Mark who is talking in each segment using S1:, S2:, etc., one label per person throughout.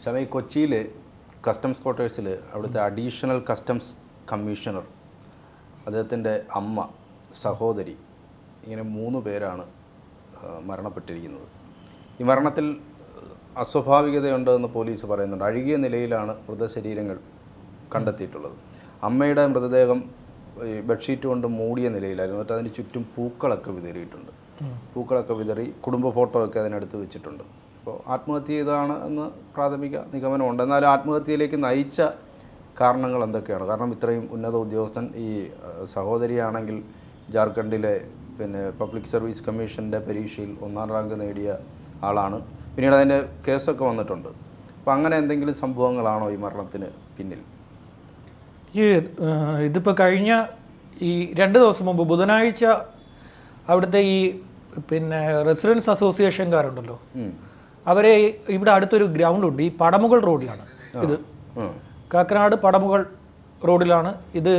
S1: ഷമി, കൊച്ചിയിൽ കസ്റ്റംസ് ക്വാർട്ടേഴ്സിൽ അവിടുത്തെ additional customs commissioner, അദ്ദേഹത്തിൻ്റെ അമ്മ, സഹോദരി, ഇങ്ങനെ 3 പേരാണ് മരണപ്പെട്ടിരിക്കുന്നത്. ഈ മരണത്തിൽ അസ്വാഭാവികതയുണ്ടെന്ന് പോലീസ് പറയുന്നുണ്ട്. അഴുകിയ നിലയിലാണ് മൃതശരീരങ്ങൾ കണ്ടെത്തിയിട്ടുള്ളത്. അമ്മയുടെ മൃതദേഹം ബെഡ്ഷീറ്റ് കൊണ്ട് മൂടിയ നിലയിലായിരുന്നു. എന്നിട്ട് അതിന് ചുറ്റും പൂക്കളൊക്കെ വിതറിയിട്ടുണ്ട്. പൂക്കളൊക്കെ വിതറി കുടുംബ ഫോട്ടോ ഒക്കെ അതിനടുത്ത് വെച്ചിട്ടുണ്ട്. അപ്പോൾ ആത്മഹത്യ ചെയ്തതാണ് എന്ന് പ്രാഥമിക നിഗമനമുണ്ട്. എന്നാൽ ആത്മഹത്യയിലേക്ക് നയിച്ച കാരണങ്ങൾ എന്തൊക്കെയാണ്? കാരണം ഇത്രയും ഉന്നത ഉദ്യോഗസ്ഥൻ, ഈ സഹോദരിയാണെങ്കിൽ ജാർഖണ്ഡിലെ പബ്ലിക് സർവീസ് കമ്മീഷൻ്റെ പരീക്ഷയിൽ 1ാം റാങ്ക് നേടിയ ആളാണ്. പിന്നീട് അതിൻ്റെ കേസൊക്കെ വന്നിട്ടുണ്ട്. അപ്പോൾ അങ്ങനെ എന്തെങ്കിലും സംഭവങ്ങളാണോ ഈ മരണത്തിന് പിന്നിൽ?
S2: ഇതിപ്പോൾ കഴിഞ്ഞ ഈ 2 ദിവസം മുമ്പ് ബുധനാഴ്ച അവിടുത്തെ ഈ റെസിഡൻസ് അസോസിയേഷൻകാരുണ്ടല്ലോ, അവരെ ഇവിടെ അടുത്തൊരു ഗ്രൗണ്ടുണ്ട്. ഈ പടമുകൾ റോഡിലാണ് ഇത്, കാക്കനാട് പടമുകൾ റോഡിലാണ് ഇത്.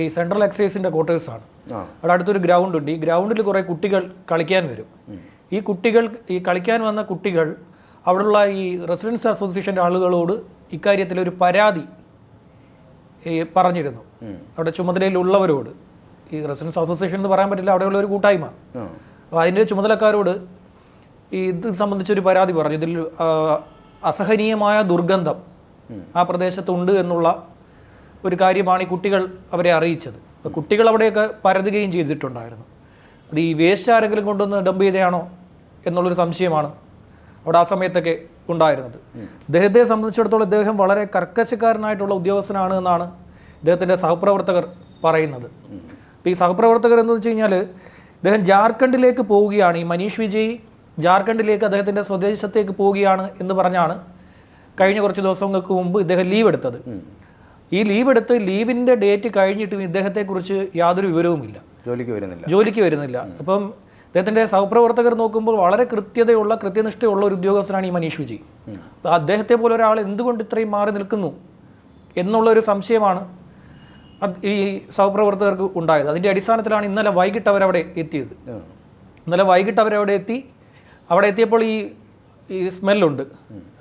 S2: ഈ സെൻട്രൽ എക്സൈസിൻ്റെ ക്വാർട്ടേഴ്സാണ്. അവിടെ അടുത്തൊരു ഗ്രൗണ്ടുണ്ട്. ഈ ഗ്രൗണ്ടിൽ കുറേ കുട്ടികൾ കളിക്കാൻ വരും. ഈ കളിക്കാൻ വന്ന കുട്ടികൾ അവിടെയുള്ള ഈ റെസിഡൻസ് അസോസിയേഷൻ്റെ ആളുകളോട് ഇക്കാര്യത്തിലൊരു പരാതി പറഞ്ഞിരുന്നു. അവിടെ ചുമതലയിലുള്ളവരോട്, ഈ റെസിഡൻസ് അസോസിയേഷൻ എന്ന് പറയാൻ പറ്റില്ല, അവിടെയുള്ള ഒരു കൂട്ടായ്മ. അപ്പോൾ അതിൻ്റെ ചുമതലക്കാരോട് ഇത് സംബന്ധിച്ചൊരു പരാതി പറഞ്ഞു. ഇതിൽ അസഹനീയമായ ദുർഗന്ധം ആ പ്രദേശത്തുണ്ട് എന്നുള്ള ഒരു കാര്യമാണ് ഈ കുട്ടികൾ അവരെ അറിയിച്ചത്. അപ്പോൾ കുട്ടികൾ അവിടെയൊക്കെ പരതുകയും ചെയ്തിട്ടുണ്ടായിരുന്നു. അത് ഈ വേസ്റ്റ് ആരെങ്കിലും കൊണ്ടുവന്ന് ഡംപ് ചെയ്തതാണോ എന്നുള്ളൊരു സംശയമാണ് അവിടെ ആ സമയത്തൊക്കെ ഉണ്ടായിരുന്നത്. ഇദ്ദേഹത്തെ സംബന്ധിച്ചിടത്തോളം ഇദ്ദേഹം വളരെ കർക്കശക്കാരനായിട്ടുള്ള ഉദ്യോഗസ്ഥനാണ് എന്നാണ് ഇദ്ദേഹത്തിൻ്റെ സഹപ്രവർത്തകർ പറയുന്നത്. അപ്പോൾ ഈ സഹപ്രവർത്തകർ എന്ന് വെച്ച് കഴിഞ്ഞാൽ, ഇദ്ദേഹം ജാർഖണ്ഡിലേക്ക് പോവുകയാണ്, ഈ മനീഷ് വിജയ് ജാർഖണ്ഡിലേക്ക് അദ്ദേഹത്തിൻ്റെ സ്വദേശത്തേക്ക് പോവുകയാണ് എന്ന് പറഞ്ഞാണ് കഴിഞ്ഞ കുറച്ച് ദിവസങ്ങൾക്ക് മുമ്പ് ഇദ്ദേഹം ലീവ് എടുത്തത്. ഈ ലീവിൻ്റെ ഡേറ്റ് കഴിഞ്ഞിട്ടും ഇദ്ദേഹത്തെക്കുറിച്ച് യാതൊരു വിവരവുമില്ല, ജോലിക്ക് വരുന്നില്ല. അപ്പം അദ്ദേഹത്തിൻ്റെ സഹപ്രവർത്തകർ നോക്കുമ്പോൾ വളരെ കൃത്യനിഷ്ഠയുള്ള ഒരു ഉദ്യോഗസ്ഥനാണ് ഈ മനീഷ് വിജയ്. അപ്പോൾ അദ്ദേഹത്തെ പോലെ ഒരാൾ എന്തുകൊണ്ട് ഇത്രയും മാറി നിൽക്കുന്നു എന്നുള്ളൊരു സംശയമാണ് ഈ സഹപ്രവർത്തകർക്ക് ഉണ്ടായത്. അതിൻ്റെ അടിസ്ഥാനത്തിലാണ് ഇന്നലെ വൈകിട്ട് അവരവിടെ എത്തിയത്. അവിടെ എത്തിയപ്പോൾ ഈ സ്മെല്ലുണ്ട്.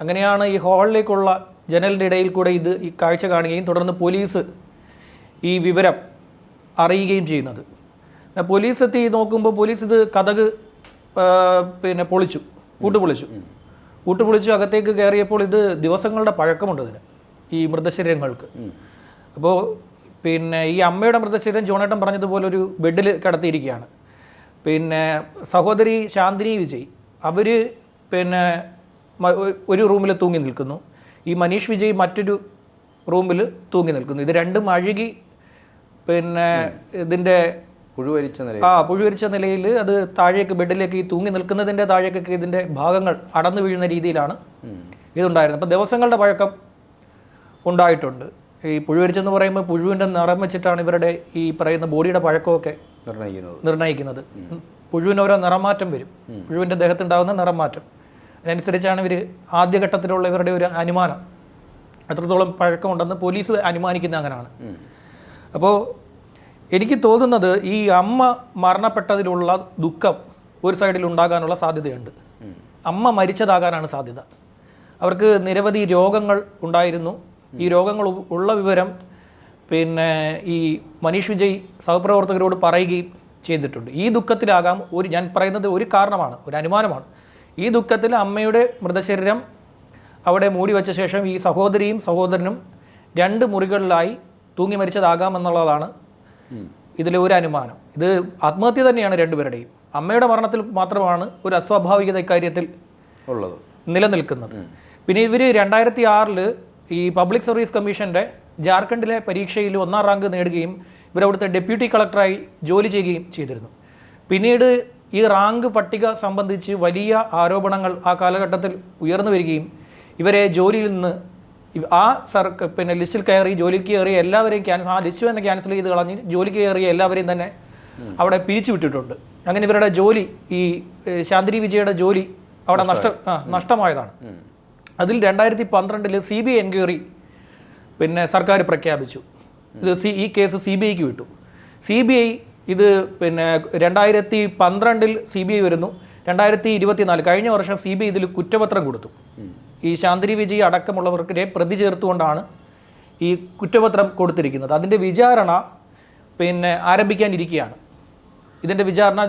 S2: അങ്ങനെയാണ് ഈ ഹാളിലേക്കുള്ള ജനലിൻ്റെ ഇടയിൽ കൂടെ ഈ കാഴ്ച കാണുകയും തുടർന്ന് പോലീസ് ഈ വിവരം അറിയുകയും ചെയ്യുന്നത്. പോലീസ് എത്തി നോക്കുമ്പോൾ പോലീസ് ഇത് കതക് പൊളിച്ചു അകത്തേക്ക് കയറിയപ്പോൾ ഇത് ദിവസങ്ങളുടെ പഴക്കമുണ്ട് ഇതിന്, ഈ മൃതശരീരങ്ങൾക്ക്. അപ്പോൾ ഈ അമ്മയുടെ മൃതശരീരം ജോണേട്ടൻ പറഞ്ഞതുപോലെ ഒരു ബെഡിൽ കിടത്തിയിരിക്കുകയാണ്. സഹോദരി ശാന്തിനി വിജയ് അവർ ഒരു റൂമിൽ തൂങ്ങി നിൽക്കുന്നു. ഈ മനീഷ് വിജയ് മറ്റൊരു റൂമിൽ തൂങ്ങി നിൽക്കുന്നു. ഇത് രണ്ടും അഴുകി ഇതിൻ്റെ പുഴുവരിച്ച നിലയിൽ അത് താഴേക്ക് ബെഡിലേക്ക് ഈ തൂങ്ങി നിൽക്കുന്നതിൻ്റെ താഴേക്കൊക്കെ ഇതിൻ്റെ ഭാഗങ്ങൾ അടന്നു വീഴുന്ന രീതിയിലാണ് ഇതുണ്ടായിരുന്നത്. അപ്പോൾ ദിവസങ്ങളുടെ പഴക്കം ഉണ്ടായിട്ടുണ്ട്. ഈ പുഴുവരിച്ചെന്ന് പറയുമ്പോൾ പുഴുവിൻ്റെ നിറം വെച്ചിട്ടാണ് ഇവരുടെ ഈ പറയുന്ന ബോഡിയുടെ പഴക്കമൊക്കെ നിർണ്ണയിക്കുന്നത്. പുഴുവിന് ഓരോ നിറമാറ്റം വരും, പുഴുവിൻ്റെ ദേഹത്തുണ്ടാകുന്ന നിറം മാറ്റം. അതിനനുസരിച്ചാണ് ഇവർ ആദ്യഘട്ടത്തിലുള്ള ഇവരുടെ ഒരു അനുമാനം എത്രത്തോളം പഴക്കമുണ്ടെന്ന് പോലീസ് അനുമാനിക്കുന്ന അങ്ങനെയാണ്. അപ്പോൾ എനിക്ക് തോന്നുന്നത് ഈ അമ്മ മരണപ്പെട്ടതിലുള്ള ദുഃഖം ഒരു സൈഡിൽ ഉണ്ടാകാനുള്ള സാധ്യതയുണ്ട്. അമ്മ മരിച്ചതാകാനാണ് സാധ്യത. അവർക്ക് നിരവധി രോഗങ്ങൾ ഉണ്ടായിരുന്നു. ഈ രോഗങ്ങൾ ഉള്ള വിവരം ഈ മനീഷ് വിജയ് സഹപ്രവർത്തകരോട് പറയുകയും ചെയ്തിട്ടുണ്ട്. ഈ ദുഃഖത്തിലാകാം ഞാൻ പറയുന്നത് ഒരു കാരണമാണ്, ഒരു അനുമാനമാണ്. ഈ ദുഃഖത്തിൽ അമ്മയുടെ മൃതശരീരം അവിടെ മൂടി വെച്ച ശേഷം ഈ സഹോദരിയും സഹോദരനും 2 മുറികളിലായി തൂങ്ങി മരിച്ചതാകാമെന്നുള്ളതാണ് ഇതിലെ ഒരു അനുമാനം. ഇത് ആത്മഹത്യ തന്നെയാണ് രണ്ടുപേരുടെയും. അമ്മയുടെ മരണത്തിൽ മാത്രമാണ് ഒരു അസ്വാഭാവികത ഇക്കാര്യത്തിൽ നിലനിൽക്കുന്നത്. പിന്നെ ഇവർ 2006 ഈ പബ്ലിക് സർവീസ് കമ്മീഷൻ്റെ ജാർഖണ്ഡിലെ പരീക്ഷയിൽ 1ാം റാങ്ക് നേടുകയും ഇവരവിടുത്തെ ഡെപ്യൂട്ടി കളക്ടറായി ജോലി ചെയ്യുകയും ചെയ്തിരുന്നു. പിന്നീട് ഈ റാങ്ക് പട്ടിക സംബന്ധിച്ച് വലിയ ആരോപണങ്ങൾ ആ കാലഘട്ടത്തിൽ ഉയർന്നു വരികയും ഇവരെ ജോലിയിൽ നിന്ന് ലിസ്റ്റിൽ ജോലിക്ക് കയറിയ എല്ലാവരെയും ആ ലിസ്റ്റ് തന്നെ ക്യാൻസൽ ചെയ്ത് കളഞ്ഞ് ജോലിക്ക് കയറിയ എല്ലാവരെയും തന്നെ അവിടെ പിരിച്ചുവിട്ടിട്ടുണ്ട്. അങ്ങനെ ഇവരുടെ ജോലി, ഈ ശാന്തിനി വിജയുടെ ജോലി അവിടെ നഷ്ടമായതാണ്. അതിൽ 2012 CBI എൻക്വയറി സർക്കാർ പ്രഖ്യാപിച്ചു. ഈ കേസ് CBIക്ക് വിട്ടു. CBI ഇത് 2012 CBI വരുന്നു. 2024 കഴിഞ്ഞ വർഷം CBI ഇതിൽ കുറ്റപത്രം കൊടുത്തു. ഈ ശാന്തിനി വിജയ് അടക്കമുള്ളവർക്കിടെ പ്രതി ചേർത്തുകൊണ്ടാണ് ഈ കുറ്റപത്രം കൊടുത്തിരിക്കുന്നത്. അതിൻ്റെ വിചാരണ ആരംഭിക്കാനിരിക്കുകയാണ്. ഇതിൻ്റെ വിചാരണ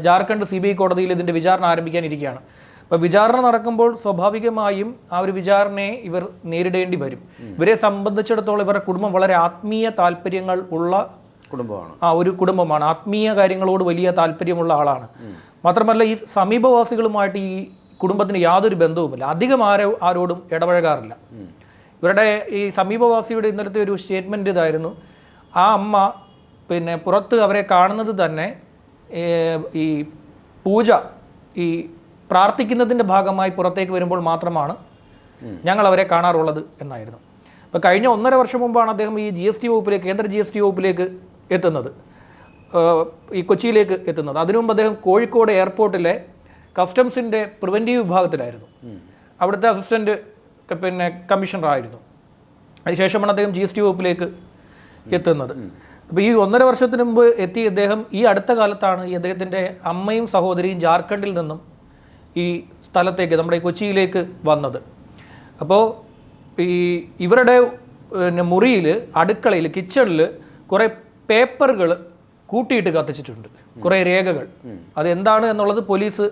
S2: ജാർഖണ്ഡ് CBI കോടതിയിൽ ഇതിൻ്റെ വിചാരണ ആരംഭിക്കാനിരിക്കുകയാണ്. അപ്പോൾ വിചാരണ നടക്കുമ്പോൾ സ്വാഭാവികമായും ആ ഒരു വിചാരണയെ ഇവർ നേരിടേണ്ടി വരും. ഇവരെ സംബന്ധിച്ചിടത്തോളം ഇവരുടെ കുടുംബം വളരെ ആത്മീയ താല്പര്യങ്ങൾ ഉള്ള
S1: കുടുംബമാണ്.
S2: ഒരു കുടുംബമാണ്. ആത്മീയ കാര്യങ്ങളോട് വലിയ താല്പര്യമുള്ള ആളാണ്. മാത്രമല്ല ഈ സമീപവാസികളുമായിട്ട് ഈ കുടുംബത്തിന് യാതൊരു ബന്ധവുമില്ല. അധികം ആരോടും ഇടപഴകാറില്ല. ഇവരുടെ ഈ സമീപവാസിയുടെ ഇന്നലത്തെ ഒരു സ്റ്റേറ്റ്മെൻറ്റ് ഇതായിരുന്നു, ആ അമ്മ പുറത്ത് അവരെ കാണുന്നത് തന്നെ ഈ പൂജ ഈ പ്രാർത്ഥിക്കുന്നതിൻ്റെ ഭാഗമായി പുറത്തേക്ക് വരുമ്പോൾ മാത്രമാണ് ഞങ്ങൾ അവരെ കാണാറുള്ളത് എന്നായിരുന്നു. അപ്പോൾ കഴിഞ്ഞ 1.5 വർഷം മുമ്പാണ് അദ്ദേഹം ഈ GST വകുപ്പിലേക്ക്, കേന്ദ്ര GST വകുപ്പിലേക്ക് എത്തുന്നത്, ഈ കൊച്ചിയിലേക്ക് എത്തുന്നത്. അതിനു മുമ്പ് അദ്ദേഹം കോഴിക്കോട് എയർപോർട്ടിലെ കസ്റ്റംസിൻ്റെ പ്രിവൻറ്റീവ് വിഭാഗത്തിലായിരുന്നു. അവിടുത്തെ അസിസ്റ്റൻറ്റ് കമ്മീഷണറായിരുന്നു. അതിനുശേഷമാണ് അദ്ദേഹം GST വകുപ്പിലേക്ക് എത്തുന്നത്. അപ്പോൾ ഈ 1.5 വർഷത്തിന് മുമ്പ് എത്തിയ അദ്ദേഹം ഈ അടുത്ത കാലത്താണ് ഈ അദ്ദേഹത്തിൻ്റെ അമ്മയും സഹോദരിയും ജാർഖണ്ഡിൽ നിന്നും ഈ സ്ഥലത്തേക്ക്, നമ്മുടെ കൊച്ചിയിലേക്ക് വന്നത്. അപ്പോൾ ഇവരുടെ മുറിയിൽ, അടുക്കളയിൽ, കിച്ചണിൽ കുറേ പേപ്പറുകൾ കൂട്ടിയിട്ട് കത്തിച്ചിട്ടുണ്ട്, കുറേ രേഖകൾ. അതെന്താണ് എന്നുള്ളത് പോലീസ്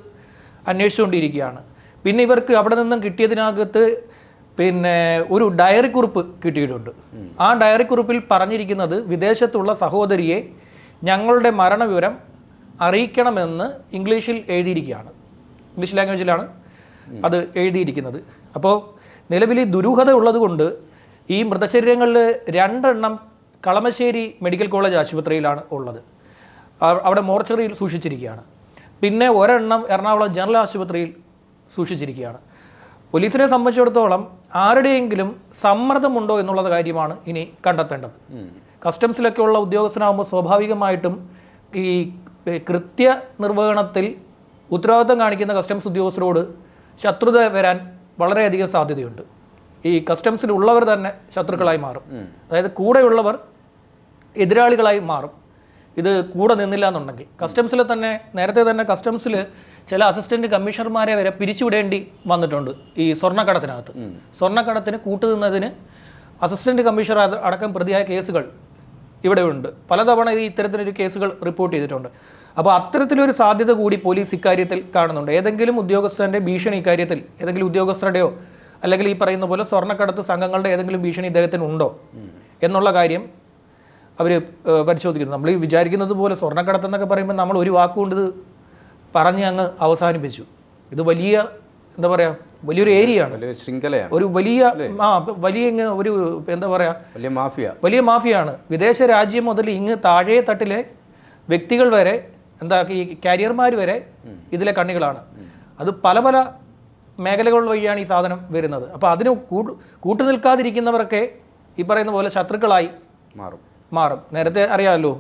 S2: അന്വേഷിച്ചുകൊണ്ടിരിക്കുകയാണ്. പിന്നെ ഇവർക്ക് അവിടെ നിന്നും കിട്ടിയതിനകത്ത് ഒരു ഡയറി കുറിപ്പ് കിട്ടിയിട്ടുണ്ട്. ആ ഡയറി കുറിപ്പിൽ പറഞ്ഞിരിക്കുന്നത് വിദേശത്തുള്ള സഹോദരിയെ ഞങ്ങളുടെ മരണവിവരം അറിയിക്കണമെന്ന് ഇംഗ്ലീഷിൽ എഴുതിയിരിക്കുകയാണ്. ഇംഗ്ലീഷ് ലാംഗ്വേജിലാണ് അത് എഴുതിയിരിക്കുന്നത്. അപ്പോൾ നിലവിൽ ദുരൂഹത ഉള്ളതുകൊണ്ട് ഈ മൃതശരീരങ്ങളിൽ 2 എണ്ണം കളമശ്ശേരി മെഡിക്കൽ കോളേജ് ആശുപത്രിയിലാണ് ഉള്ളത്. അവിടെ മോർച്ചറിയിൽ സൂക്ഷിച്ചിരിക്കുകയാണ്. പിന്നെ 1 എണ്ണം എറണാകുളം ജനറൽ ആശുപത്രിയിൽ സൂക്ഷിച്ചിരിക്കുകയാണ്. പോലീസിനെ സംബന്ധിച്ചിടത്തോളം ആരുടെയെങ്കിലും സമ്മർദ്ദമുണ്ടോ എന്നുള്ള കാര്യമാണ് ഇനി കണ്ടെത്തേണ്ടത്. കസ്റ്റംസിലൊക്കെ ഉള്ള ഉദ്യോഗസ്ഥനാകുമ്പോൾ സ്വാഭാവികമായിട്ടും ഈ കൃത്യ നിർവഹണത്തിൽ ഉത്തരവാദിത്തം കാണിക്കുന്ന കസ്റ്റംസ് ഉദ്യോഗസ്ഥരോട് ശത്രുത വരാൻ വളരെയധികം സാധ്യതയുണ്ട്. ഈ കസ്റ്റംസിലുള്ളവർ തന്നെ ശത്രുക്കളായി മാറും. അതായത് കൂടെയുള്ളവർ എതിരാളികളായി മാറും. ഇത് കൂടെ നിന്നില്ല എന്നുണ്ടെങ്കിൽ കസ്റ്റംസിൽ തന്നെ നേരത്തെ തന്നെ കസ്റ്റംസിൽ ചില അസിസ്റ്റന്റ് കമ്മീഷണർമാരെ വരെ പിരിച്ചുവിടേണ്ടി വന്നിട്ടുണ്ട്. ഈ സ്വർണ്ണക്കടത്തിന് കൂട്ടുനിന്നതിന് അസിസ്റ്റന്റ് കമ്മീഷണർ അടക്കം പ്രതിയായ കേസുകൾ ഇവിടെയുണ്ട്. പലതവണ ഇത്തരത്തിലൊരു കേസുകൾ റിപ്പോർട്ട് ചെയ്തിട്ടുണ്ട്. അപ്പോൾ അത്തരത്തിലൊരു സാധ്യത കൂടി പോലീസ് ഇക്കാര്യത്തിൽ കാണുന്നുണ്ട്. ഏതെങ്കിലും ഉദ്യോഗസ്ഥൻ്റെ ഭീഷണി ഇക്കാര്യത്തിൽ, ഏതെങ്കിലും ഉദ്യോഗസ്ഥരുടെയോ അല്ലെങ്കിൽ ഈ പറയുന്ന പോലെ സ്വർണ്ണക്കടത്ത് സംഘങ്ങളുടെ ഏതെങ്കിലും ഭീഷണി ഇദ്ദേഹത്തിന് ഉണ്ടോ എന്നുള്ള കാര്യം അവർ പരിശോധിക്കുന്നു. നമ്മൾ ഈ വിചാരിക്കുന്നത് പോലെ സ്വർണ്ണക്കടത്തെന്നൊക്കെ പറയുമ്പോൾ നമ്മൾ ഒരു വാക്കുകൊണ്ട് ഇത് പറഞ്ഞ് അങ്ങ് അവസാനിപ്പിച്ചു. ഇത് വലിയ എന്താ പറയുക, വലിയൊരു ഏരിയയാണ്,
S1: ശൃംഖലയാണ്, ഒരു
S2: വലിയ ഒരു എന്താ പറയുക, വലിയ മാഫിയാണ്. വിദേശ രാജ്യം മുതൽ ഇങ്ങ് താഴെ തട്ടിലെ വ്യക്തികൾ വരെ, ഈ കാരിയർമാർ വരെ ഇതിലെ കണ്ണികളാണ്. അത് പല പല മേഖലകൾ വഴിയാണ് ഈ സാധനം വരുന്നത്. അപ്പോൾ അതിന് കൂട്ടുനിൽക്കാതിരിക്കുന്നവരൊക്കെ ഈ പറയുന്ന പോലെ ശത്രുക്കളായി മാറും. നേരത്തെ അറിയാമല്ലോ,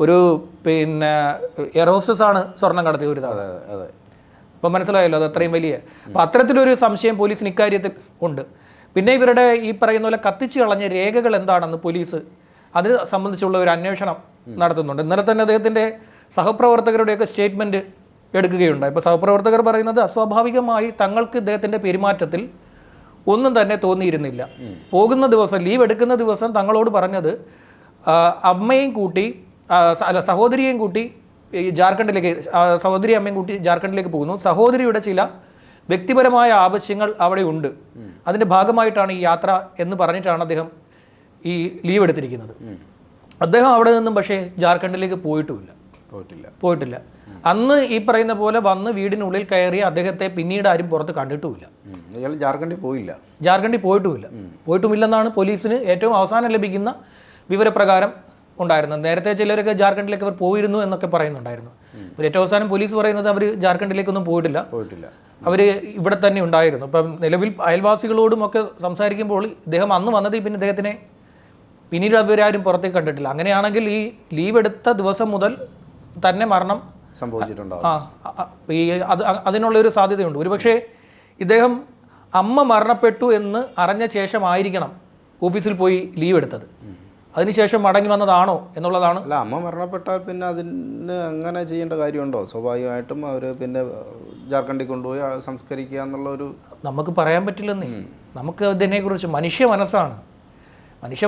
S2: ഒരു എയർ ഹോസ്റ്റസ് ആണ് സ്വർണം കടത്തിയ ഒരു ഇതാണ്. അപ്പം മനസ്സിലായല്ലോ അത് അത്രയും വലിയ. അപ്പം അത്തരത്തിലൊരു സംശയം പോലീസിന് ഇക്കാര്യത്തിൽ ഉണ്ട്. പിന്നെ ഇവരുടെ ഈ പറയുന്ന പോലെ കത്തിച്ച് കളഞ്ഞ രേഖകൾ എന്താണെന്ന് പോലീസ് അത് സംബന്ധിച്ചുള്ള ഒരു അന്വേഷണം നടത്തുന്നുണ്ട്. ഇന്നലെ തന്നെ അദ്ദേഹത്തിൻ്റെ സഹപ്രവർത്തകരുടെയൊക്കെ സ്റ്റേറ്റ്മെൻറ്റ് എടുക്കുകയുണ്ടായി. ഇപ്പോൾ സഹപ്രവർത്തകർ പറയുന്നത് അസ്വാഭാവികമായി തങ്ങൾക്ക് ഇദ്ദേഹത്തിൻ്റെ പെരുമാറ്റത്തിൽ ഒന്നും തന്നെ തോന്നിയിരുന്നില്ല. പോകുന്ന ദിവസം, ലീവ് എടുക്കുന്ന ദിവസം തങ്ങളോട് പറഞ്ഞത് അമ്മയും കൂട്ടി, സഹോദരിയെയും കൂട്ടി ജാർഖണ്ഡിലേക്ക്, സഹോദരി അമ്മയും കൂട്ടി ജാർഖണ്ഡിലേക്ക് പോകുന്നു. സഹോദരിയുടെ ചില വ്യക്തിപരമായ ആവശ്യങ്ങൾ അവിടെ ഉണ്ട്, അതിൻ്റെ ഭാഗമായിട്ടാണ് ഈ യാത്ര എന്ന് പറഞ്ഞിട്ടാണ് അദ്ദേഹം ഈ ലീവ് എടുത്തിരിക്കുന്നത്. അദ്ദേഹം അവിടെ നിന്നും പക്ഷേ ജാർഖണ്ഡിലേക്ക് പോയിട്ടില്ല. അന്ന് ഈ പറയുന്ന പോലെ വന്ന് വീടിനുള്ളിൽ കയറി അദ്ദേഹത്തെ പിന്നീട് ആരും പുറത്ത് കണ്ടിട്ടുമില്ല. ജാർഖണ്ഡിൽ പോയിട്ടുമില്ലെന്നാണ് പോലീസിന് ഏറ്റവും അവസാനം ലഭിക്കുന്ന വിവരപ്രകാരം ഉണ്ടായിരുന്നത്. നേരത്തെ ചിലരൊക്കെ ജാർഖണ്ഡിലേക്ക് അവർ പോയിരുന്നു എന്നൊക്കെ പറയുന്നുണ്ടായിരുന്നു. ഏറ്റവും അവസാനം പോലീസ് പറയുന്നത് അവർ ജാർഖണ്ഡിലേക്കൊന്നും പോയിട്ടില്ല, അവർ ഇവിടെ തന്നെ ഉണ്ടായിരുന്നു. അപ്പം നിലവിൽ അയൽവാസികളോടും ഒക്കെ സംസാരിക്കുമ്പോൾ ഇദ്ദേഹം അന്ന് വന്നത് പിന്നെ ഇദ്ദേഹത്തിനെ പിന്നീട് അവരാരും പുറത്തേക്ക് കണ്ടിട്ടില്ല. അങ്ങനെയാണെങ്കിൽ ഈ ലീവ് എടുത്ത ദിവസം മുതൽ തന്നെ മരണം സംഭവിച്ചിട്ടുണ്ടാവും. അതിനുള്ളൊരു സാധ്യതയുണ്ട്. ഒരുപക്ഷെ ഇദ്ദേഹം അമ്മ മരണപ്പെട്ടു എന്ന് അറിഞ്ഞ ശേഷമായിരിക്കണം ഓഫീസിൽ പോയി ലീവ് എടുത്തത്. അതിനുശേഷം മടങ്ങി വന്നതാണോ എന്നുള്ളതാണ്.
S1: അല്ല, അമ്മ മരണപ്പെട്ടാൽ പിന്നെ അതിന് അങ്ങനെ ചെയ്യേണ്ട കാര്യമുണ്ടോ? സ്വാഭാവികമായിട്ടും അവർ പിന്നെ ജാർഖണ്ഡിൽ കൊണ്ടുപോയി സംസ്കരിക്കുക എന്നുള്ള ഒരു
S2: നമുക്ക് പറയാൻ പറ്റില്ലെന്നേ. നമുക്ക് ഇതിനെക്കുറിച്ച് മനുഷ്യ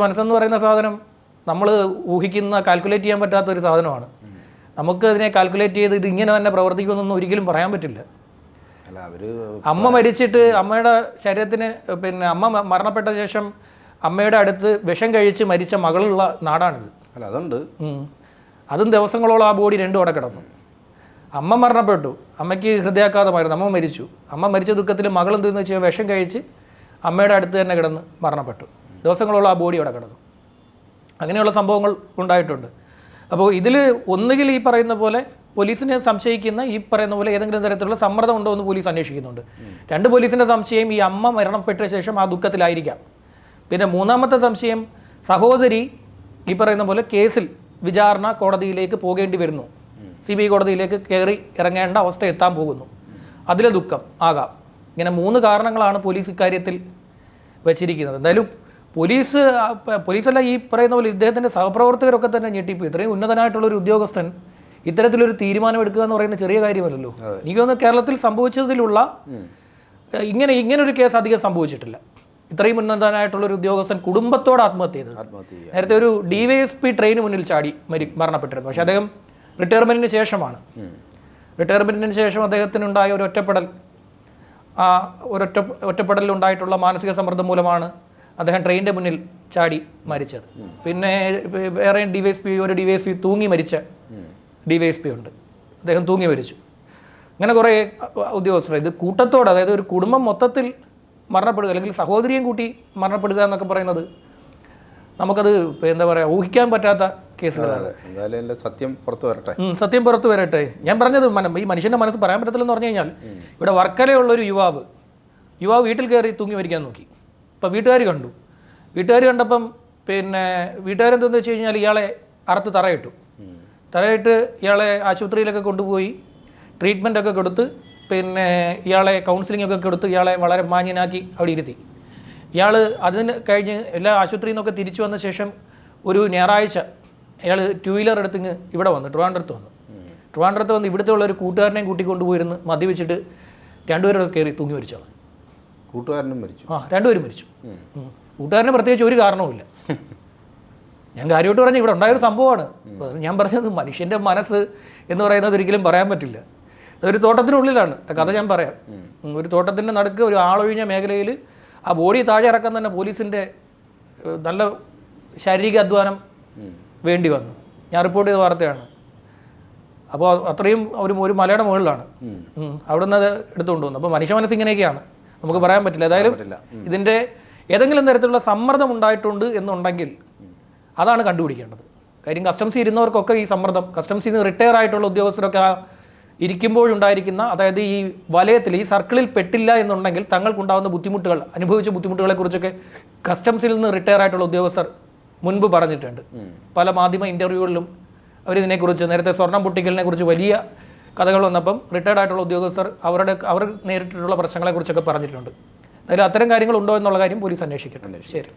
S2: മനസ്സെന്ന് പറയുന്ന സാധനം നമ്മൾ ഊഹിക്കുന്ന കാൽക്കുലേറ്റ് ചെയ്യാൻ പറ്റാത്ത ഒരു സാധനമാണ്. നമുക്ക് അതിനെ കാൽക്കുലേറ്റ് ചെയ്ത് ഇത് ഇങ്ങനെ തന്നെ പ്രവർത്തിക്കുമെന്നൊന്നും ഒരിക്കലും പറയാൻ പറ്റില്ല.
S1: അല്ല, അവർ
S2: അമ്മ മരിച്ചിട്ട് അമ്മയുടെ ശരീരത്തിന് പിന്നെ അമ്മ മരണപ്പെട്ട ശേഷം അമ്മയുടെ അടുത്ത് വിഷം കഴിച്ച് മരിച്ച മകളുള്ള നാടാണിത്.
S1: അല്ല, അതുണ്ട്.
S2: അതും ദിവസങ്ങളോളം ആ ബോഡി രണ്ടും അവിടെ കിടന്നു. അമ്മ മരണപ്പെട്ടു, അമ്മയ്ക്ക് ഹൃദയാഘാതമായിരുന്നു, അമ്മ മരിച്ചു. അമ്മ മരിച്ച ദുഃഖത്തിൽ മകൾ എന്തെന്ന് വെച്ചാൽ വിഷം കഴിച്ച് അമ്മയുടെ അടുത്ത് തന്നെ കിടന്ന് മരണപ്പെട്ടു. ദിവസങ്ങളോളം ആ ബോഡി അവിടെ കിടന്നു. അങ്ങനെയുള്ള സംഭവങ്ങൾ ഉണ്ടായിട്ടുണ്ട്. അപ്പോൾ ഇതിൽ ഒന്നുകിൽ ഈ പറയുന്ന പോലെ പോലീസിനെ സംശയിക്കുന്ന ഈ പറയുന്ന പോലെ ഏതെങ്കിലും തരത്തിലുള്ള സമ്മർദ്ദം ഉണ്ടോ എന്ന് പോലീസ് അന്വേഷിക്കുന്നുണ്ട്. രണ്ട്, പോലീസിൻ്റെ സംശയം ഈ അമ്മ മരണപ്പെട്ട ശേഷം ആ ദുഃഖത്തിലായിരിക്കാം. പിന്നെ മൂന്നാമത്തെ സംശയം, സഹോദരി ഈ പറയുന്ന പോലെ കേസിൽ വിചാരണ കോടതിയിലേക്ക് പോകേണ്ടി വരുന്നു, CBI കോടതിയിലേക്ക് കയറി ഇറങ്ങേണ്ട അവസ്ഥ എത്താൻ പോകുന്നു, അതിലെ ദുഃഖം ആകാം. ഇങ്ങനെ 3 കാരണങ്ങളാണ് പോലീസ് ഇക്കാര്യത്തിൽ വച്ചിരിക്കുന്നത്. എന്തായാലും പോലീസല്ല ഈ പറയുന്ന പോലെ ഇദ്ദേഹത്തിൻ്റെ സഹപ്രവർത്തകരൊക്കെ തന്നെ ഞെട്ടിപ്പോയി. ഇത്രയും ഉന്നതനായിട്ടുള്ളൊരു ഉദ്യോഗസ്ഥൻ ഇത്തരത്തിലൊരു തീരുമാനം എടുക്കുക എന്ന് പറയുന്ന ചെറിയ കാര്യമല്ലല്ലോ. എനിക്ക് തോന്നുന്നു കേരളത്തിൽ സംഭവിച്ചതിലുള്ള ഇങ്ങനൊരു കേസ് അധികം സംഭവിച്ചിട്ടില്ല. ഇത്രയും ഉന്നതനായിട്ടുള്ളൊരു ഉദ്യോഗസ്ഥൻ കുടുംബത്തോട് ആത്മഹത്യ ചെയ്തത്. നേരത്തെ ഒരു DYSP ട്രെയിന് മുന്നിൽ ചാടി മരണപ്പെട്ടിരുന്നു. പക്ഷേ അദ്ദേഹം റിട്ടയർമെൻറ്റിന് ശേഷമാണ്. റിട്ടയർമെൻറ്റിന് ശേഷം അദ്ദേഹത്തിനുണ്ടായ ഒരു ഒറ്റപ്പെടൽ, ആ ഒറ്റപ്പെടലിലുണ്ടായിട്ടുള്ള മാനസിക സമ്മർദ്ദം മൂലമാണ് അദ്ദേഹം ട്രെയിനിൻ്റെ മുന്നിൽ ചാടി മരിച്ചത്. പിന്നെ വേറെ ഒരു DYSP തൂങ്ങി മരിച്ച DYSP ഉണ്ട്, അദ്ദേഹം തൂങ്ങി മരിച്ചു. അങ്ങനെ കുറേ ഉദ്യോഗസ്ഥർ. ഇത് കൂട്ടത്തോടെ, അതായത് ഒരു കുടുംബം മൊത്തത്തിൽ മരണപ്പെടുക അല്ലെങ്കിൽ സഹോദരിയും കൂട്ടി മരണപ്പെടുക എന്നൊക്കെ പറയുന്നത് നമുക്കത് എന്താ പറയുക, ഊഹിക്കാൻ പറ്റാത്ത കേസുകളാണ്.
S1: സത്യം പുറത്തു വരട്ടെ.
S2: സത്യം പുറത്തു വരട്ടെ. ഞാൻ പറഞ്ഞത് ഈ മനുഷ്യൻ്റെ മനസ്സ് പറയാൻ പറ്റത്തില്ലെന്ന് പറഞ്ഞു കഴിഞ്ഞാൽ, ഇവിടെ വർക്കലയുള്ളൊരു യുവാവ് വീട്ടിൽ കയറി തൂങ്ങി മരിക്കാൻ നോക്കി. അപ്പോൾ വീട്ടുകാർ കണ്ടപ്പം പിന്നെ വീട്ടുകാരെന്തെന്ന് വെച്ച് കഴിഞ്ഞാൽ ഇയാളെ അറുത്ത് തറയിട്ട് ഇയാളെ ആശുപത്രിയിലൊക്കെ കൊണ്ടുപോയി ട്രീറ്റ്മെൻറ്റൊക്കെ കൊടുത്ത് പിന്നെ ഇയാളെ കൗൺസിലിംഗ് ഒക്കെ കൊടുത്ത് ഇയാളെ വളരെ മാന്യനാക്കി അവിടെ ഇരുത്തി. ഇയാൾ അതിന് കഴിഞ്ഞ് എല്ലാ ആശുപത്രിയിൽ നിന്നൊക്കെ തിരിച്ചു വന്ന ശേഷം ഒരു ഞായറാഴ്ച അയാൾ 2 വീലർ എടുത്തിങ്ങ് ഇവിടെ വന്നു, ട്രിവാൻഡ്രത്ത് വന്ന് ഇവിടുത്തെ ഉള്ള ഒരു കൂട്ടുകാരനെയും കൂട്ടിക്കൊണ്ടുപോയിരുന്ന് മദ്യപിച്ചിട്ട് 2 പേരൊക്കെ കയറി തൂങ്ങി മരിച്ചോളാം.
S1: കൂട്ടുകാരനും മരിച്ചു.
S2: 2 പേരും മരിച്ചു. കൂട്ടുകാരന് പ്രത്യേകിച്ച് ഒരു കാരണവുമില്ല. ഞാൻ കാര്യമായിട്ട് പറഞ്ഞ ഇവിടെ ഉണ്ടായൊരു സംഭവമാണ്. ഞാൻ പറഞ്ഞത് മനുഷ്യൻ്റെ മനസ്സ് എന്ന് പറയുന്നത് ഒരിക്കലും പറയാൻ പറ്റില്ല. അതൊരു തോട്ടത്തിനുള്ളിലാണ് കഥ. ഞാൻ പറയാം. ഒരു തോട്ടത്തിൻ്റെ നടുക്ക് ഒരു ആളൊഴിഞ്ഞ മേഖലയിൽ ആ ബോഡി താഴെ ഇറക്കാൻ തന്നെ പോലീസിൻ്റെ നല്ല ശാരീരിക അധ്വാനം വേണ്ടി വന്നു. ഞാൻ റിപ്പോർട്ട് ചെയ്ത വാർത്തയാണ്. അപ്പോൾ അത്രയും ഒരു മലയുടെ മുകളിലാണ് അവിടെ നിന്ന് അത് എടുത്തുകൊണ്ട് വന്നു. അപ്പോൾ മനുഷ്യ മനസ്സ് ഇങ്ങനെയൊക്കെയാണ്, നമുക്ക് പറയാൻ പറ്റില്ല. ഏതായാലും ഇതിൻ്റെ ഏതെങ്കിലും തരത്തിലുള്ള സമ്മർദ്ദം ഉണ്ടായിട്ടുണ്ട് എന്നുണ്ടെങ്കിൽ അതാണ് കണ്ടുപിടിക്കേണ്ടത്. കാര്യം കസ്റ്റംസിൽ ഇരുന്നവർക്കൊക്കെ ഈ സമ്മർദ്ദം, കസ്റ്റംസിൽ നിന്ന് റിട്ടയർ ആയിട്ടുള്ള ഉദ്യോഗസ്ഥരൊക്കെ ഇരിക്കുമ്പോഴുണ്ടായിരിക്കുന്ന, അതായത് ഈ വലയത്തിൽ ഈ സർക്കിളിൽ പെട്ടില്ല എന്നുണ്ടെങ്കിൽ തങ്ങൾക്കുണ്ടാകുന്ന ബുദ്ധിമുട്ടുകൾ, അനുഭവിച്ച ബുദ്ധിമുട്ടുകളെക്കുറിച്ചൊക്കെ കസ്റ്റംസിൽ നിന്ന് റിട്ടയർ ആയിട്ടുള്ള ഉദ്യോഗസ്ഥർ മുൻപ് പറഞ്ഞിട്ടുണ്ട്. പല മാധ്യമ ഇൻ്റർവ്യൂകളിലും അവരിതിനെക്കുറിച്ച്, നേരത്തെ സ്വർണ്ണം പൊട്ടിക്കലിനെ കുറിച്ച് വലിയ കഥകൾ വന്നപ്പം റിട്ടയർഡ് ആയിട്ടുള്ള ഉദ്യോഗസ്ഥർ അവർ നേരിട്ടിട്ടുള്ള പ്രശ്നങ്ങളെക്കുറിച്ചൊക്കെ പറഞ്ഞിട്ടുണ്ട്. അതായത് അത്തരം കാര്യങ്ങൾ ഉണ്ടോ എന്നുള്ള കാര്യം പോലീസ് അന്വേഷിക്കണം. ശരി.